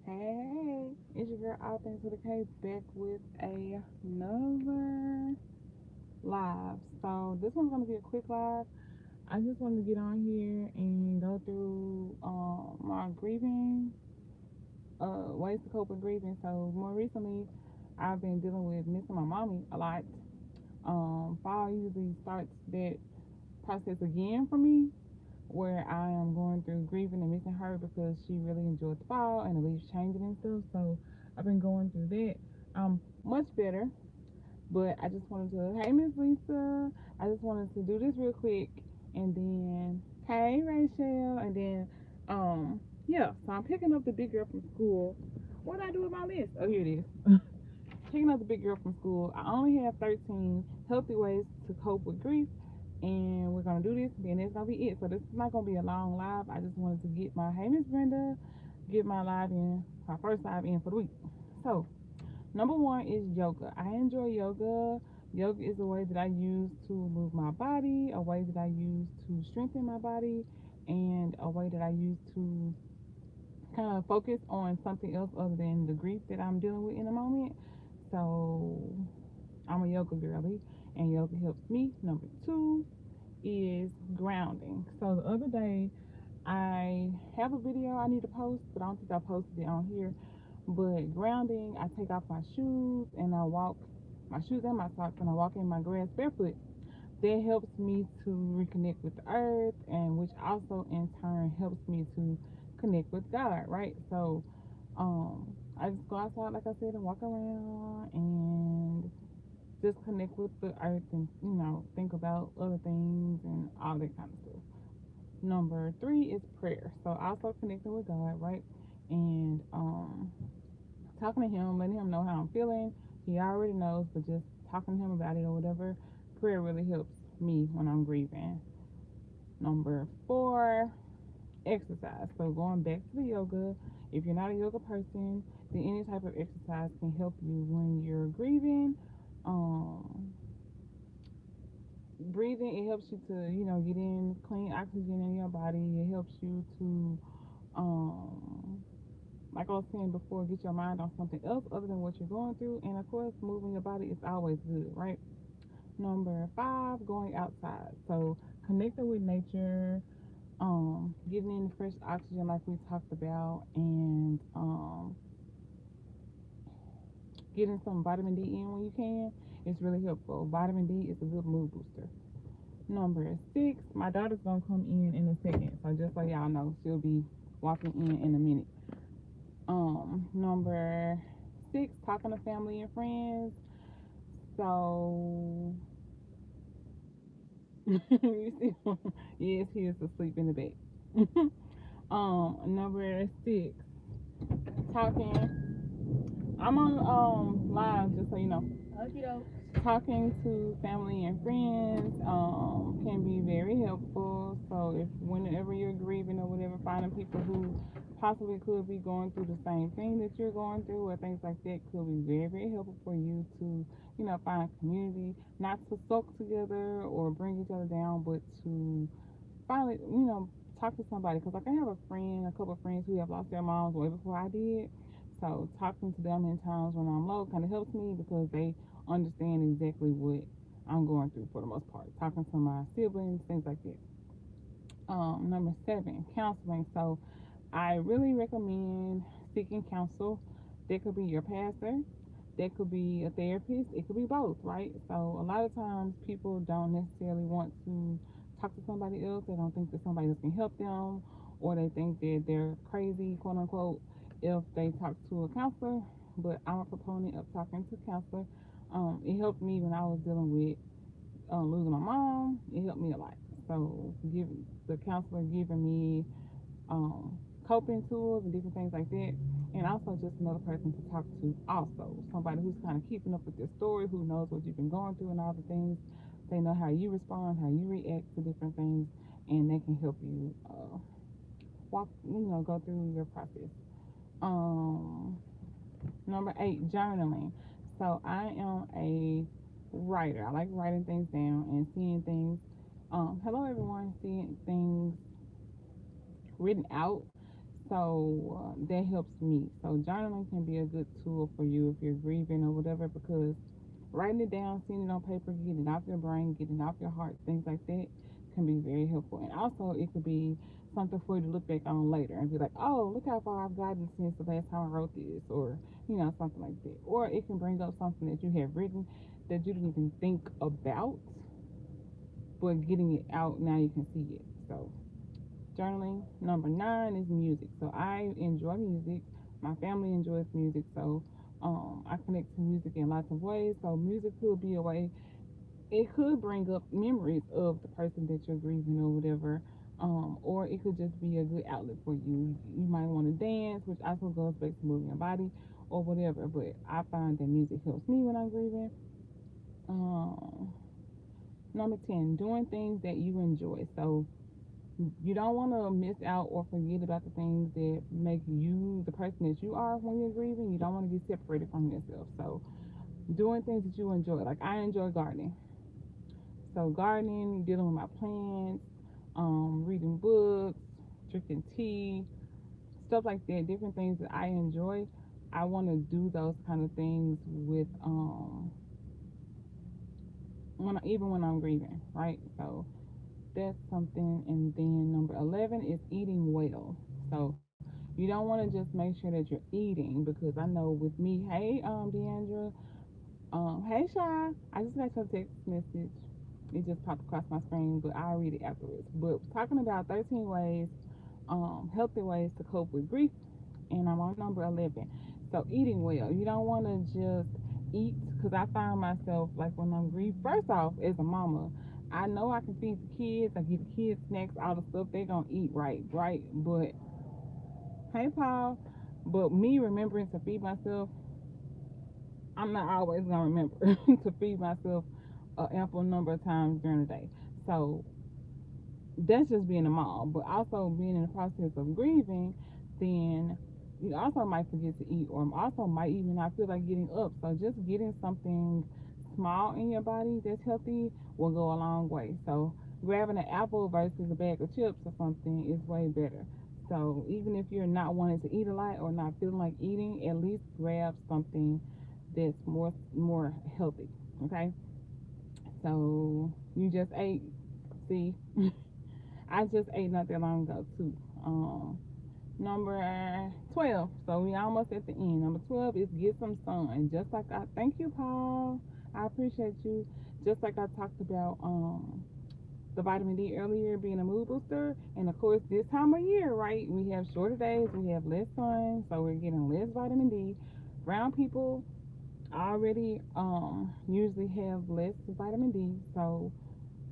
Hey, it's your girl out there to the case back with another live. So this one's gonna be a quick live. I just wanted to get on here and go through my grieving, ways to cope with grieving. So more recently, I've been dealing with missing my mommy a lot. Fall usually starts that process again for me, where I am going through grieving and missing her because she really enjoyed the fall and the leaves changing and stuff. So I've been going through that. I'm much better, but I just wanted to, hey Miss Lisa, I just wanted to do this real quick, and then hey Rachel, and then yeah. So I'm picking up the big girl from school. What did I do with my list? Oh, here it is. Picking up the big girl from school. I only have 13 healthy ways to cope with grief, and we're gonna do this, and that's gonna be it. So this is not gonna be a long live. I just wanted to get my hey Miss Brenda, get my live in, my first live in for the week. So number one is yoga. I enjoy yoga. Yoga is a way that I use to move my body, a way that I use to strengthen my body, and a way that I use to kind of focus on something else other than the grief that I'm dealing with in the moment. So I'm a yoga girly, and yoga helps me. Number two is grounding. So the other day, I have a video I need to post, but I don't think I posted it on here. But grounding, I take off my shoes and I walk my shoes and my socks and I walk in my grass barefoot. That helps me to reconnect with the earth, and which also in turn helps me to connect with God, right? So I just go outside, like I said, and walk around and just connect with the earth, and think about other things and all that kind of stuff. Number three is prayer. So also connecting with God, right? And talking to him, letting him know how I'm feeling. He already knows, but just talking to him about it or whatever. Prayer really helps me when I'm grieving. Number four, exercise. So going back to the yoga, if you're not a yoga person, then any type of exercise can help you when you're grieving. Um, Breathing, it helps you to get in clean oxygen in your body. It helps you to um like I was saying before, get your mind on something else other than what you're going through. And of course, moving your body is always good, right? Number five, going outside. So connecting with nature, getting in the fresh oxygen like we talked about, and getting some vitamin D in when you can. It's really helpful. Vitamin D is a good mood booster. Number six, my daughter's gonna come in a second, so just so y'all know, she'll be walking in a minute. Number six, talking to family and friends. So you see, yes, he is asleep in the bed. Number six, talking. I'm on live, just so you know. Okay, talking to family and friends can be very helpful. So if whenever you're grieving or whatever, finding people who possibly could be going through the same thing that you're going through or things like that could be very, very helpful for you to, find a community, not to sulk together or bring each other down, but to finally, talk to somebody. Because like I have a couple of friends who have lost their moms way before I did. So talking to them in times when I'm low kind of helps me because they understand exactly what I'm going through for the most part. Talking to my siblings, things like that. Number seven, counseling. So I really recommend seeking counsel. That could be your pastor, that could be a therapist, it could be both, right? So a lot of times people don't necessarily want to talk to somebody else. They don't think that somebody else can help them, or they think that they're crazy, quote unquote, if they talk to a counselor. But I'm a proponent of talking to a counselor. It helped me when I was dealing with losing my mom. It helped me a lot. So give the counselor giving me um, coping tools and different things like that. And also just another person to talk to, also somebody who's kind of keeping up with your story, who knows what you've been going through and all the things. They know how you respond, how you react to different things, and they can help you go through your process. Um, Number eight, journaling. So I am a writer. I like writing things down and seeing things. Hello everyone, seeing things written out, So that helps me. So journaling can be a good tool for you if you're grieving or whatever, because writing it down, seeing it on paper, getting it off your brain, getting it off your heart, things like that can be very helpful. And also, it could be something for you to look back on later and be like, oh, look how far I've gotten since the last time I wrote this, or something like that. Or it can bring up something that you have written that you didn't even think about, but getting it out now you can see it. So journaling. Number 9 is music. So I enjoy music. My family enjoys music. So I connect to music in lots of ways. So music could be a way. It could bring up memories of the person that you're grieving or whatever. Or it could just be a good outlet for you. You might want to dance, which also goes back to moving your body or whatever. But I find that music helps me when I'm grieving. Um, Number 10, doing things that you enjoy. So you don't want to miss out or forget about the things that make you the person that you are when you're grieving. You don't want to get separated from yourself. So doing things that you enjoy, like I enjoy gardening. So gardening, dealing with my plants, reading books, drinking tea, stuff like that. Different things that I enjoy. I want to do those kind of things with even when I'm grieving, right? So that's something. And then number 11 is eating well. So you don't want to just make sure that you're eating, because I know with me, hey, Deandra, hey, Shy, I just got your text message. It just popped across my screen, but I'll read it afterwards. But talking about 13 ways, healthy ways to cope with grief, and I'm on number 11. So eating well, you don't want to just eat, because I find myself like when I'm grieved. First off, as a mama, I know I can feed the kids, I give the kids snacks, all the stuff they're gonna eat, right, but hey, Paul. But me remembering to feed myself, I'm not always gonna remember to feed myself an ample number of times during the day. So that's just being a mom. But also being in the process of grieving, then you also might forget to eat, or also might even not feel like getting up. So just getting something small in your body that's healthy will go a long way. So grabbing an apple versus a bag of chips or something is way better. So even if you're not wanting to eat a lot or not feeling like eating, at least grab something that's more healthy. Okay. So you just ate. See, I just ate not that long ago too. Number 12. So we almost at the end. Number 12 is get some sun. Just like I thank you, Paul. I appreciate you. Just like I talked about the vitamin D earlier being a mood booster. And of course this time of year, right? We have shorter days, we have less sun, so we're getting less vitamin D. Brown people already usually have less vitamin D. So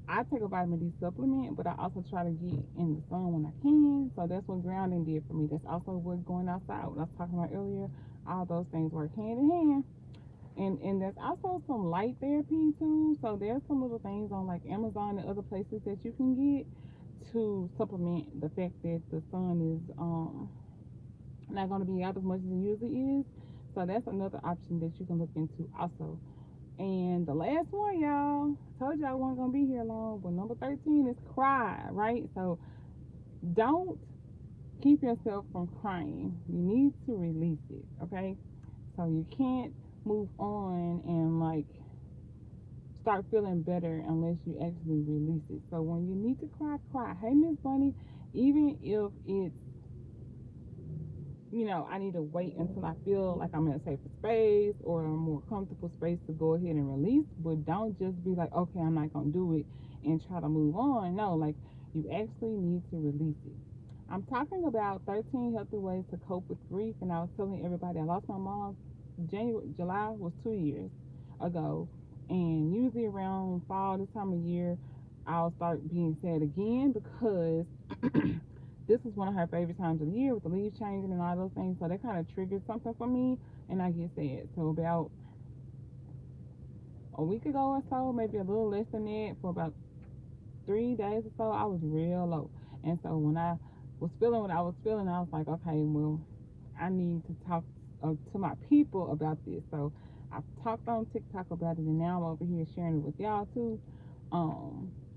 I take a vitamin D supplement, but I also try to get in the sun when I can. So that's what grounding did for me. That's also what going outside, what I was talking about earlier. All those things work hand in hand. And there's also some light therapy too. So there's some little things on like Amazon and other places that you can get to supplement the fact that the sun is not going to be out as much as it usually is. So that's another option that you can look into also. And the last one, y'all, told y'all I wasn't gonna be here long, but number 13 is cry, right? So don't keep yourself from crying. You need to release it, okay? So you can't move on and like start feeling better unless you actually release it. So when you need to cry, cry. Hey, Miss Bunny, even if it's I need to wait until I feel like I'm in a safer space or a more comfortable space to go ahead and release. But don't just be like, okay, I'm not gonna do it and try to move on. No, like you actually need to release it. I'm talking about 13 healthy ways to cope with grief, and I was telling everybody I lost my mom. July was 2 years ago, and usually around fall this time of year, I'll start being sad again because this is one of her favorite times of the year with the leaves changing and all those things. So that kind of triggers something for me, and I get sad. So about a week ago or so, maybe a little less than that, for about 3 days or so, I was real low. And so when I was feeling what I was feeling, I was like, okay, well, I need to talk to my people about this. So I've talked on TikTok about it, and now I'm over here sharing it with y'all too.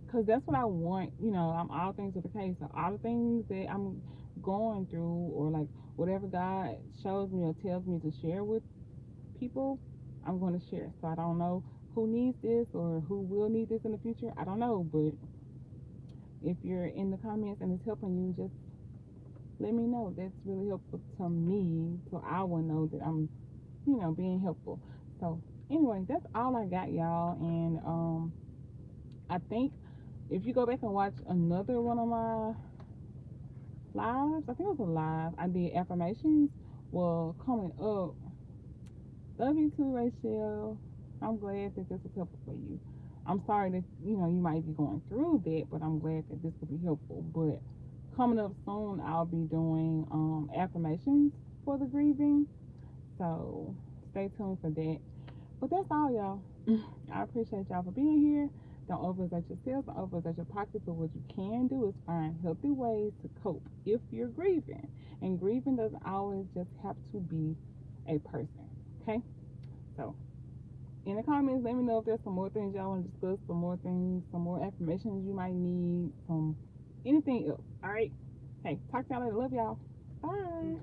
Because that's what I want. I'm all things with the case. So all the things that I'm going through, or like whatever God shows me or tells me to share with people, I'm going to share. So I don't know who needs this or who will need this in the future. I don't know, but if you're in the comments and it's helping you, just let me know. That's really helpful to me, so I will know that I'm, being helpful. So anyway, that's all I got, y'all. And I think if you go back and watch another one of my lives, I think it was a live, I did affirmations. Well, coming up, love you too, Rachel. I'm glad that this was helpful for you. I'm sorry that you might be going through that, but I'm glad that this will be helpful. But coming up soon, I'll be doing affirmations for the grieving. So stay tuned for that. But that's all, y'all. I appreciate y'all for being here. Don't overexert yourself. Don't overexert your pockets. But what you can do is find healthy ways to cope if you're grieving. And grieving doesn't always just have to be a person. Okay? So in the comments, let me know if there's some more things y'all want to discuss, some more things, some more affirmations you might need, some anything else. All right? Hey, talk to y'all later. Love y'all. Bye.